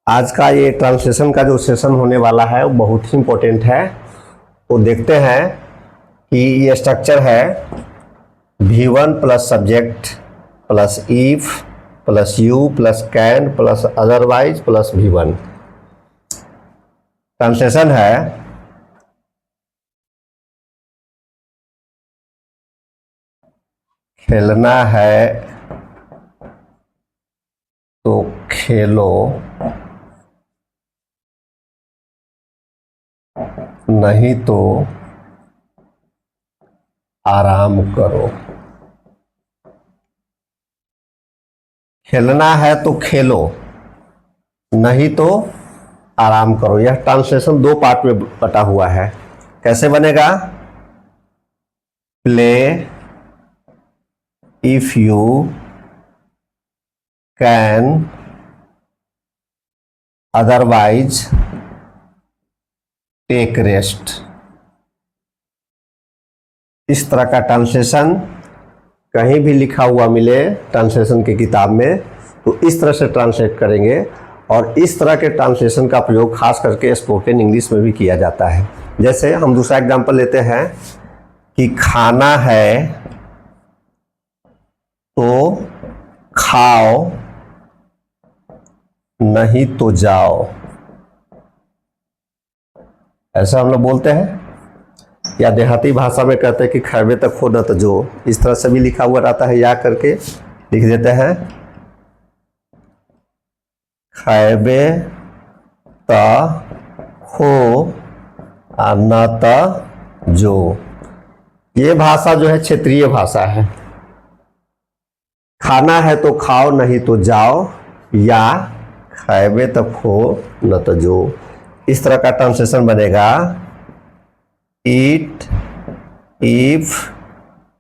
आज का ये ट्रांसलेशन का जो सेशन होने वाला है वो बहुत ही इम्पोर्टेंट है। तो देखते हैं कि ये स्ट्रक्चर है V1 plus subject plus if plus you plus can plus otherwise plus V1। Translation है खेलना है तो खेलो, नहीं तो आराम करो। खेलना है तो खेलो, नहीं तो आराम करो। यह ट्रांसलेशन दो पार्ट में बटा हुआ है। कैसे बनेगा? Play if you can, otherwise take rest. इस तरह का ट्रांसलेशन कहीं भी लिखा हुआ मिले ट्रांसलेशन की किताब में तो इस तरह से ट्रांसलेट करेंगे। और इस तरह के ट्रांसलेशन का प्रयोग खास करके स्पोकन इंग्लिश में भी किया जाता है। जैसे हम दूसरा एग्जांपल लेते हैं कि खाना है तो खाओ, नहीं तो जाओ। ऐसा हम लोग बोलते हैं। या देहाती भाषा में कहते हैं कि खैबे तक हो न तो जो। इस तरह से भी लिखा हुआ रहता है, या करके लिख देते हैं खैबे त हो न त जो। ये भाषा जो है क्षेत्रीय भाषा है। खाना है तो खाओ, नहीं तो जाओ, या खैबे तक हो न तो जो। इस तरह का ट्रांसलेशन बनेगा eat if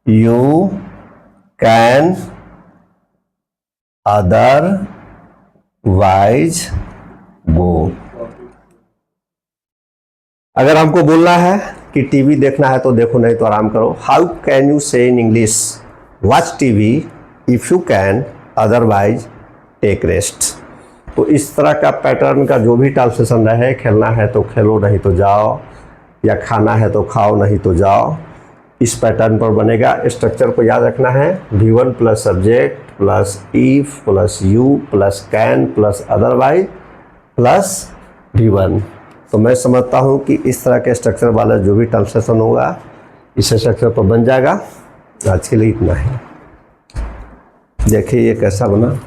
you can, otherwise गो। अगर हमको बोलना है कि टीवी देखना है तो देखो, नहीं तो आराम करो, how can you say in English watch TV if you can, otherwise take rest. तो इस तरह का पैटर्न का जो भी ट्रांसलेशन रहे, खेलना है तो खेलो, नहीं तो जाओ, या खाना है तो खाओ, नहीं तो जाओ, इस पैटर्न पर बनेगा। स्ट्रक्चर को याद रखना है V1 plus subject plus if plus you plus can plus otherwise plus V1। तो मैं समझता हूँ कि इस तरह के स्ट्रक्चर वाला जो भी ट्रांसलेशन होगा इस स्ट्रक्चर पर बन जाएगा। आज के लिए इतना ही। देखिए ये कैसा बना।